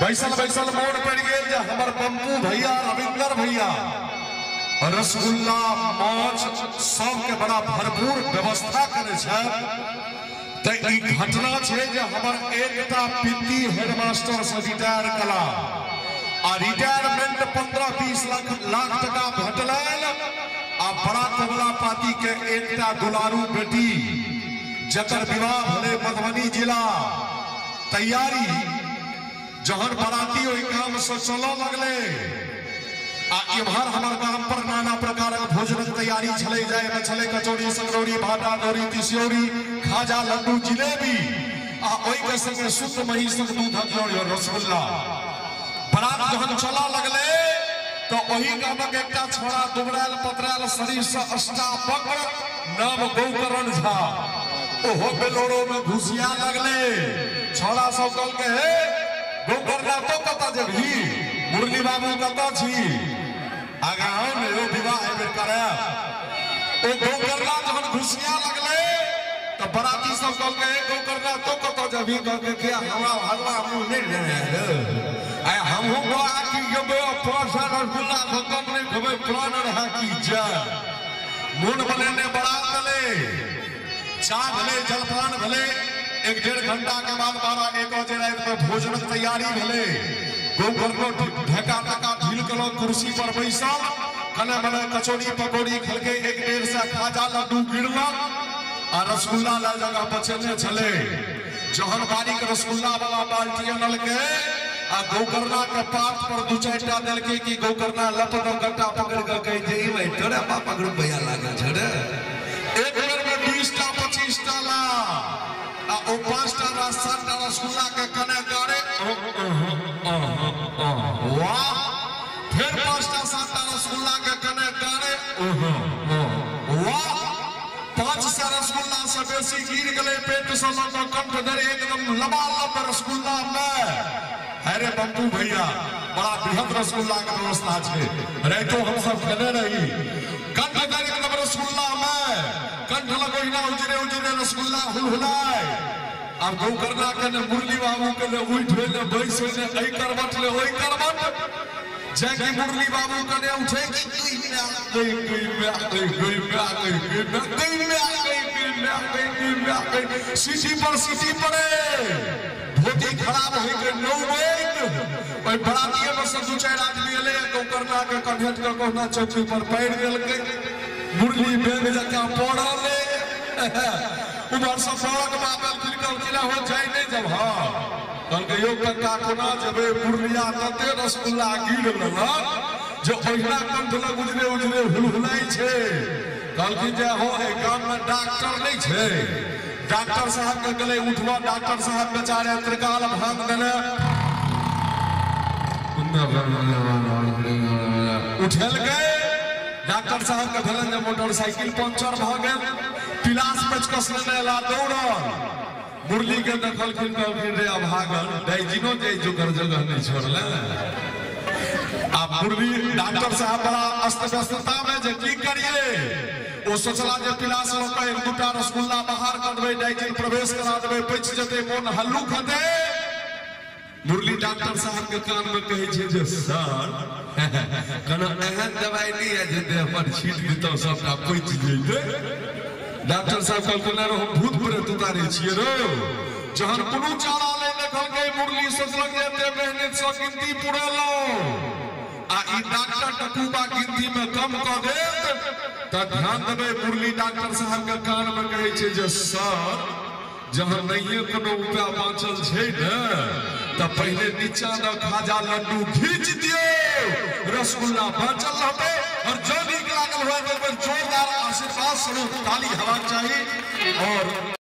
बैसल बैसल मोड़ पड़ गए हमार बम्पू भैया रविंदर भैया रसगुल्ला माछ सबके बड़ा भरपूर व्यवस्था करे छे। तो ई घटना छे जे हमर एकटा पित्ती हेडमास्टर से रिटायर कला आ रिटायरमेंट 15-20 लाख टका भेटलैन आ बड़ा तबला पाती के एकटा दुलारू बेटी जकर विवाह भले मधुबनी जिला तैयारी जहन बराती ओहि काम से चलो लगले आ इम्हर हमर गाम पर नाना प्रकार भोजन तैयारी चले जाए में चले कचौड़ी संगरौड़ी भाटा दौरी तिसियोरी खाजा लड्डू जिलेबी आ ओहि के संगे शुद्ध महिषक दूध और रसगुल्ला बरात जहन चला लगले तो वही गामक एकटा छोरा दुबराल पतराल शरीर से अष्टावक्र नाम गौकरण झा ओहो बेलोड़ो में घुसिया लगले। छोरा सब कल के हे गौकरणा तो कता जेबही मुरली बाबू कता छी आगाओ ने ओ विवाह एबे करे ओ गौकरणा जहन घुसिया लगले तो बराती सब कल के गौकरणा तो कता जेबही कह के क्या हमरा हलवा मुंह नहीं ले आय हमहु को आकी गबे पासा रसगुल्ला खत्म नहीं खबे प्राण रहा की जय मुन बने ने बड़ा तले चाह भले जलपान भले 1-1.5 घंटा के बाद 12-1 बजे रात में भोजन तैयारी भले गौकर्णो ढका टका ढील कलो कुर्सी पर बैसल कने मने कचौड़ी पकौड़ी खलके 1-1.5 से खाजा लड्डू गिरला आ रसगुल्ला ला जगह बचने चले जहन बारी के रसगुल्ला वाला बाल्टी नल के आ गौकर्णा के पात पर 2-4 देल के कि गौकर्णा लपट गट्टा पकड़ के कह जे भाई तोरे पापा के रुपया लागे छड़े एक बेर में 20-25 ला आ ओ 5 7 रसगुल्ला के कने गारे वाह फिर 5-7 रसगुल्ला के कने गारे वाह 5 रसगुल्ला से बेसी गिर गले पेट से लग कंठ धरे एकदम लबालब रसगुल्ला में अरे बम्पू भैया बड़ा बृहद रसगुल्ला का व्यवस्था है रातो हम सब खेले रही कंठ धरे एकदम रसगुल्ला में कंठ लगोइना उजरे रसगुल्ला हुलहुलाए अब गौकर्णा के ने मुरली बाबू के ने उठ ले बैस ने एई करवट ले ओई करवट जैकी मुरली बाबू के ने उठे की सीटी पर सीटी पड़े धोती खराब हो गई 9 मिनट ओई बरातिए में से 2-4 आदमी एले गौकर्णा के कंठट के कोना चौकी पर पैर देल के मुरली बेग जका पड़ले उधर से सड़क बाबल फिरकर किला हो जाए नहीं जब हां कल के योग का कोना जबे मुरलिया तते रसगुल्ला गिर लला जो ओहिना कंठ लग उजरे हुलहुलाई छे कल की जे हो ए गांव में डॉक्टर नहीं छे डॉक्टर साहब के गले उठवा डॉक्टर साहब बेचारे त्रिकाल भांग देने उठल गए डॉक्टर साहब के भेलन जे मोटरसाइकिल पंचर भ गेल पिलास पेचकस लेने ला दौड़ल मुरली के दखल खिन रे अभागन डाइजिनो जे जुगर जगह नहीं छोड़ले अब मुरली डॉक्टर साहब बड़ा अस्त व्यस्तता में जे की करिए ओ सोचला जे पिलास लोक 1-2 रसगुल्ला बाहर कर देबे डाइजिन प्रवेश करा देबे पच जते मन हल्लू खते मुरली डॉक्टर साहब के कान में कहे छे जे सर कना एहन दवाई नहीं है जे देह पर छीट दितो सबटा पच जइते डॉक्टर साहब कहलकन रो भूत प्रेत उतारे छिए रो जहन कोनो चारा ले देखल के मुरली सोचलक जे एते मेहनत से गिनती पुरेलो आ ई डॉक्टर टकुबा गिनती में कम कर देत त ध्यान देबे मुरली डॉक्टर साहब के कान में कहे छे जे सर जहन नहीं कोनो उपाय बाँचल छे ने त पहले नीचा न खाजा लड्डू खींच दियो रसगुल्ला बाँचल रहते और जो नीक लागल होय जोरदार आशीर्वाद स्वरूप ताली हेबाक चाहिए और